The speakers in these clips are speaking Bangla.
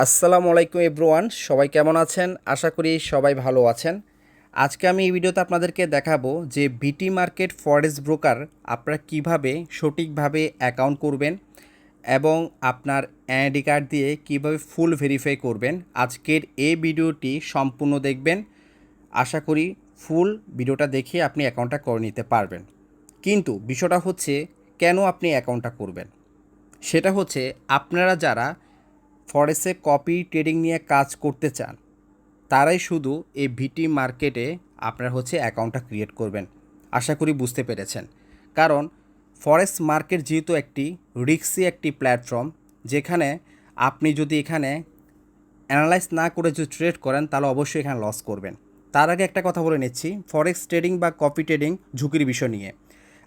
আসসালামু আলাইকুম এভরিওয়ান, সবাই কেমন আছেন? আশা করি সবাই ভালো আছেন। আজকে আমি এই ভিডিওতে আপনাদেরকে দেখাবো যে বিটি মার্কেট ফরেক্স ব্রোকার আপনারা কিভাবে সঠিকভাবে অ্যাকাউন্ট করবেন এবং আপনার এনআইডি কার্ড দিয়ে কিভাবে ফুল ভেরিফাই করবেন। আজকের এই ভিডিওটি সম্পূর্ণ দেখবেন। আশা করি ফুল ভিডিওটা দেখে আপনি অ্যাকাউন্টটা করে নিতে পারবেন। কিন্তু বিষয়টা হচ্ছে কেন আপনি অ্যাকাউন্টটা করবেন, সেটা হচ্ছে আপনারা যারা ফরেক্সে কপি ট্রেডিং নিয়ে কাজ করতে চান তারাই শুধু এই ভিটি মার্কেটে আপনারা অ্যাকাউন্টটা ক্রিয়েট করবেন। আশা করি বুঝতে পেরেছেন। কারণ ফরেক্স মার্কেট যেহেতু একটি রিস্কি একটি প্ল্যাটফর্ম, যেখানে আপনি যদি এখানে অ্যানালাইজ না করে যদি ট্রেড করেন তাহলে অবশ্যই এখানে লস করবেন। তার আগে একটা কথা বলে নিচ্ছি, ফরেক্স ট্রেডিং বা কপি ট্রেডিং ঝুঁকির বিষয় নিয়ে।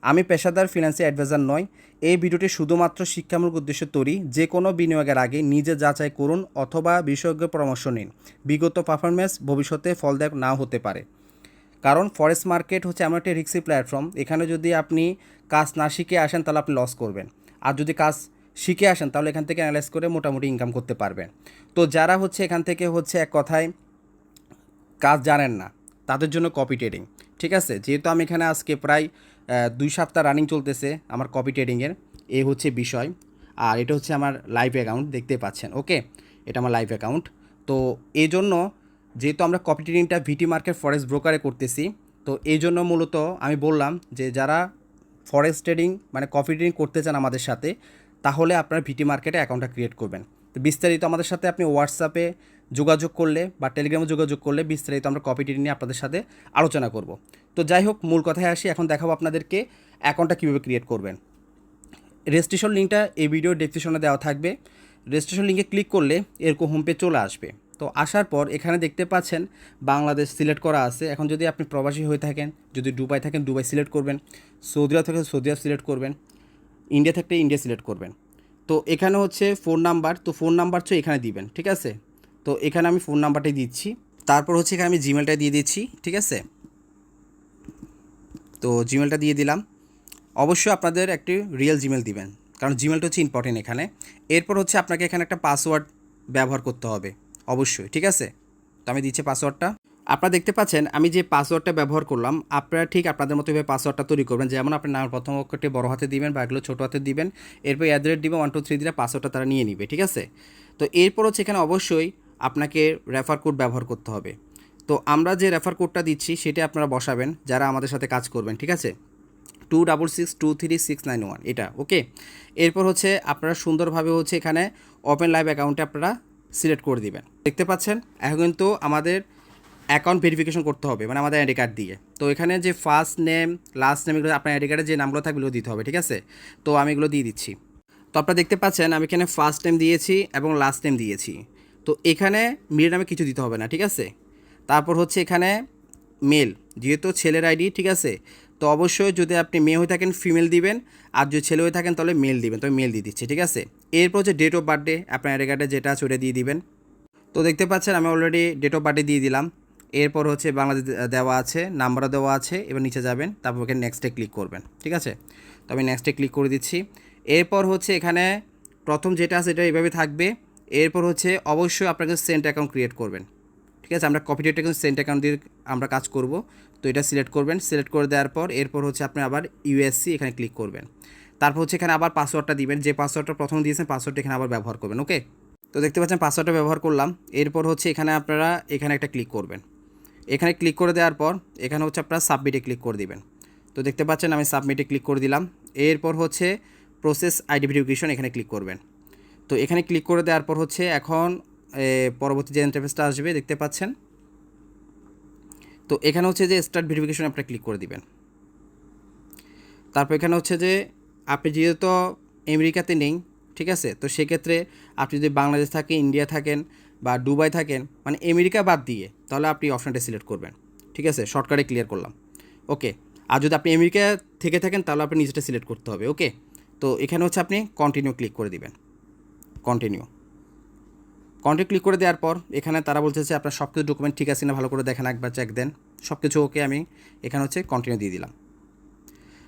আমি পেশাদার ফিনান্সিয়াল অ্যাডভাইজার নয়। এই ভিডিওটি শুধুমাত্র শিক্ষামূলক উদ্দেশ্যে তৈরি। যে কোনো বিনিয়োগের আগে নিজে যাচাই করুন অথবা বিশেষজ্ঞের পরামর্শ নিন। বিগত পারফরমেন্স ভবিষ্যতে ফলদায়ক নাও হতে পারে। কারণ ফরেক্স মার্কেট এমন একটি রিস্কি প্ল্যাটফর্ম, এখানে যদি আপনি কাজ না শিখে আসেন তাহলে আপনি লস করবেন। আর যদি কাজ শিখে আসেন তাহলে এখান থেকে অ্যানালাইজ করে মোটামুটি ইনকাম করতে পারবেন। তো যারা এখান থেকে এক কথায় কাজ জানেন না, তাদের জন্য কপি ট্রেডিং ঠিক আছে। যেহেতু আমি এখানে আজকে প্রায় 2 সপ্তাহ রানিং চলতেছে আমার কপি ট্রেডিংয়ের, এই বিষয়। আর এটা আমার লাইভ অ্যাকাউন্ট দেখতে পাচ্ছেন। ওকে, এটা আমার লাইভ অ্যাকাউন্ট। তো এই জন্য যেহেতু আমরা কপি ট্রেডিংটা ভিটি মার্কেট ফরেক্স ব্রোকারে করতেছি, তো এই জন্য মূলত আমি বললাম যে যারা ফরেক্স ট্রেডিং মানে কপি ট্রেডিং করতে চান আমাদের সাথে, তাহলে আপনার ভিটি মার্কেটে অ্যাকাউন্টটা ক্রিয়েট করবেন। তো বিস্তারিত আমাদের সাথে আপনি হোয়াটসঅ্যাপে যোগাযোগ করলে বা টেলিগ্রামে যোগাযোগ করলে বিস্তারিত আমরা কপি ট্রেডিং নিয়ে আপনাদের সাথে আলোচনা করব। তো যাই হোক, মূল কথায় আসি। এখন দেখাবো আপনাদেরকে অ্যাকাউন্টটা কীভাবে ক্রিয়েট করবেন। রেজিস্ট্রেশন লিঙ্কটা এই ভিডিও ডেসক্রিপশনে দেওয়া থাকবে। রেজিস্ট্রেশন লিঙ্কে ক্লিক করলে এরকম হোম পেজ চলে আসবে। তো আসার পর এখানে দেখতে পাচ্ছেন বাংলাদেশ সিলেক্ট করা আছে। এখন যদি আপনি প্রবাসী হয়ে থাকেন, যদি দুবাই থাকেন দুবাই সিলেক্ট করবেন, সৌদি আরব থাকেন সৌদি আরব সিলেক্ট করবেন, ইন্ডিয়া থাকলে ইন্ডিয়া সিলেক্ট করবেন। তো এখানে ফোন নাম্বার, তো ফোন নাম্বার এখানে দিবেন ঠিক আছে। তো এখানে আমি ফোন নাম্বারটাই দিচ্ছি। তারপর এখানে আমি জিমেলটা দিয়ে দিচ্ছি ঠিক আছে। তো জিমেলটা দিয়ে দিলাম। অবশ্যই আপনাদের একটি রিয়েল জিমেল দিবেন, কারণ জিমেলটা ইম্পর্টেন্ট এখানে। এরপর আপনাকে এখানে একটা পাসওয়ার্ড ব্যবহার করতে হবে অবশ্যই ঠিক আছে। তো আমি দিচ্ছি পাসওয়ার্ডটা। আপনারা দেখতে পাচ্ছেন আমি যে পাসওয়ার্ডটা ব্যবহার করলাম, আপনারা ঠিক আপনাদের মতো এভাবে পাসওয়ার্ডটা তৈরি করবেন। যেমন আপনার নামের প্রথম অক্ষরটি বড় হাতে দিবেন বা এগুলো ছোটো হাতে দিবেন। এরপর অ্যাড্রেস দিবেন 1 2 3 দিলে পাসওয়ার্ডটা তারা নিয়ে নিবে ঠিক আছে। তো এরপর এখানে অবশ্যই আপনাকে রেফার কোড ব্যবহার করতে হবে। তো আমরা যে রেফার কোডটা দিচ্ছি সেটা আপনারা বসাবেন যারা আমাদের সাথে কাজ করবেন ঠিক আছে। 266233691 এটা ওকে। এরপর আপনারা সুন্দরভাবে এখানে ওপেন লাইভ অ্যাকাউন্টে আপনারা সিলেক্ট করে দিবেন। দেখতে পাচ্ছেন এখন কিন্তু আমাদের অ্যাকাউন্ট ভেরিফিকেশন করতে হবে, মানে আমাদের আইডি কার্ড দিয়ে। তো এখানে যে ফার্স্ট নেম লাস্ট নেম এগুলো আপনার আইডি কার্ডে যে নামগুলো থাকবে এগুলো দিতে হবে ঠিক আছে। তো আমি এগুলো দিয়ে দিচ্ছি। তো আপনারা দেখতে পাচ্ছেন আমি এখানে ফার্স্ট নেম দিয়েছি এবং লাস্ট নেম দিয়েছি। তো এখানে মিডল নামে কিছু দিতে হবে না ঠিক আছে। তারপর এখানে মেল, যেহেতু ছেলের আইডি ঠিক আছে। তো অবশ্যই যদি আপনি মেয়ে হয়ে থাকেন ফিমেল দিবেন, আর যদি ছেলে হয়ে থাকেন তাহলে মেল দিবেন। তো মেল দিয়ে দিচ্ছি ঠিক আছে। এরপর ডেট অফ বার্থডে আপনার আইডি কার্ডে যেটা আছে ওটা দিয়ে দিবেন। তো দেখতে পাচ্ছেন আমি অলরেডি ডেট অফ বার্থডে দিয়ে দিলাম। এরপর বাংলাদেশ দেওয়া আছে, নাম্বারও দেওয়া আছে। এবার নিচে যাবেন, তারপর ওখানে নেক্সটে ক্লিক করবেন ঠিক আছে। তো আমি নেক্সটে ক্লিক করে দিচ্ছি। এরপর এখানে প্রথম যেটা আছে এটা এইভাবে থাকবে। এরপর অবশ্যই আপনাকে সেন্ট অ্যাকাউন্ট ক্রিয়েট করবেন ঠিক আছে। আমরা copy trade account cent account দিয়ে আমরা কাজ করব। তো এটা সিলেক্ট করবেন। সিলেক্ট করে দেওয়ার পর এরপর আপনি আবার ইউএসসি এখানে ক্লিক করবেন। তারপর এখানে আবার পাসওয়ার্ডটা দিবেন, যে পাসওয়ার্ডটা প্রথম দিয়েছেন পাসওয়ার্ডটা এখানে আবার ব্যবহার করবেন ওকে। তো দেখতে পাচ্ছেন পাসওয়ার্ডটা ব্যবহার করলাম। এরপর এখানে আপনারা এখানে একটা ক্লিক করবেন। এখানে ক্লিক করে দেওয়ার পর এখানে আপনারা সাবমিটে ক্লিক করে দিবেন। তো দেখতে পাচ্ছেন আমি সাবমিটে ক্লিক করে দিলাম। এরপর প্রসেস আইডি ভেরিফিকেশন এখানে ক্লিক করবেন। তো এখানে ক্লিক করে দেওয়ার পর এখন পরবর্তী যে ইন্টারফেসটা আসবে দেখতে পাচ্ছেন। তো এখানে যে স্টার্ট ভেরিফিকেশন আপনারা ক্লিক করে দিবেন। তারপর এখানে যে আপনি যেহেতু আমেরিকাতে নেই ঠিক আছে, তো সেক্ষেত্রে আপনি যদি বাংলাদেশ থাকেন, ইন্ডিয়া থাকেন বা দুবাই থাকেন, মানে আমেরিকা বাদ দিয়ে, তাহলে আপনি অপশানটা সিলেক্ট করবেন ঠিক আছে। শর্টকাটে ক্লিয়ার করলাম ওকে। আর যদি আপনি আমেরিকা থেকে থাকেন তাহলে আপনি নিজেটা সিলেক্ট করতে হবে ওকে। তো এখানে আপনি কন্টিনিউ ক্লিক করে দিবেন। কন্টিনিউ ক্লিক করে দেওয়ার পর এখানে তারা বলছে যে আপনার সব কিছু ডকুমেন্ট ঠিক আছে না, ভালো করে দেখেন, একবার চেক দেন। সব কিছু ওকে, আমি এখানে কন্টিনিউ দিয়ে দিলাম।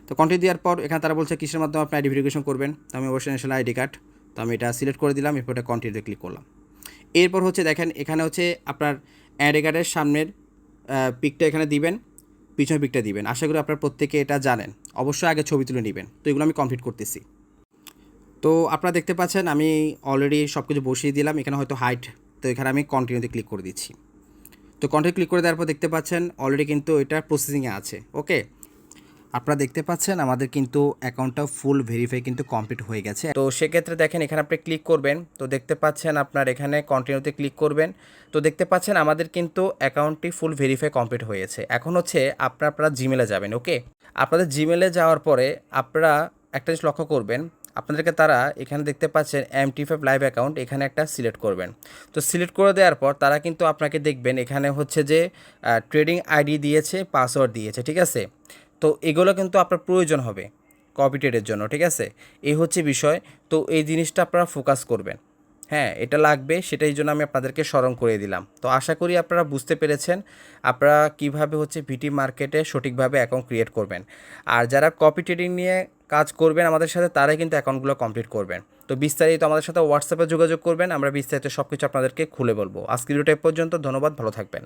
তো কন্টিনিউ দেওয়ার পর এখানে তারা বলছে কিসের মাধ্যমে আপনি আইডি ভেরিফিকেশন করবেন। তো আমি অবশ্যই ন্যাশনাল আইডি কার্ড, তো আমি এটা সিলেক্ট করে দিলাম। এরপর এটা কন্টিনিউতে ক্লিক করলাম। এরপর হচ্ছে দেখেন এখানে হচ্ছে আপনার অ্যাড কার্ডের সামনের পিকটা এখানে দিবেন, পিছনের পিকটা দিবেন। আশা করি আপনারা প্রত্যেকে এটা জানেন। অবশ্যই আগে ছবি তুলে নেবেন। তো এগুলো আমি কমপ্লিট করতেছি। তো আপনারা দেখতে পাচ্ছেন আমি অলরেডি সব কিছু বসিয়ে দিলাম। এখানে হয়তো হাইট, তো এখানে আমি কন্টিনিউতে ক্লিক করে দিচ্ছি। তো কন্টিনিউ ক্লিক করে দেওয়ার পর দেখতে পাচ্ছেন অলরেডি কিন্তু এটা প্রসেসিংয়ে আছে। ওকে, আপনারা দেখতে পাচ্ছেন আমাদের কিন্তু অ্যাকাউন্টটা ফুল ভেরিফাই কিন্তু কমপ্লিট হয়ে গেছে। তো সেক্ষেত্রে দেখেন এখানে আপনি ক্লিক করবেন, তো দেখতে পাচ্ছেন আপনার এখানে কন্টিনিউতে ক্লিক করবেন। তো দেখতে পাচ্ছেন আমাদের কিন্তু অ্যাকাউন্টটি ফুল ভেরিফাই কমপ্লিট হয়েছে। এখন হচ্ছে আপনারা জিমেলে যাবেন। ওকে, আপনাদের জিমেলে যাওয়ার পরে আপনারা একটা জিনিস লক্ষ্য করবেন, আপনাদেরকে তারা এখানে দেখতে পাচ্ছেন MT5 লাইভ অ্যাকাউন্ট, এখানে একটা সিলেক্ট করবেন। তো সিলেক্ট করে দেওয়ার পর তারা কিন্তু আপনাকে দেখবেন এখানে হচ্ছে যে ট্রেডিং আইডি দিয়েছে, পাসওয়ার্ড দিয়েছে, ঠিক আছে। তো এগুলো কিন্তু আপনার প্রয়োজন হবে কপি ট্রেডের জন্য, ঠিক আছে। এই হচ্ছে বিষয়। তো এই জিনিসটা আপনারা ফোকাস করবেন। হ্যাঁ, এটা লাগবে, সেটাই জন্য আমি আপনাদেরকে স্মরণ করে দিলাম। তো আশা করি আপনারা বুঝতে পেরেছেন আপনারা কীভাবে হচ্ছে ভিটি মার্কেটে সঠিকভাবে অ্যাকাউন্ট ক্রিয়েট করবেন। আর যারা কপি ট্রেডিং নিয়ে কাজ করবেন আমাদের সাথে, তারাই কিন্তু অ্যাকাউন্টগুলো কমপ্লিট করবেন। তো বিস্তারিত আমাদের সাথে হোয়াটসঅ্যাপে যোগাযোগ করবেন, আমরা বিস্তারিত সব কিছু আপনাদেরকে খুলে বলবো। আজকের ভিডিওটা এ পর্যন্ত। ধন্যবাদ, ভালো থাকবেন।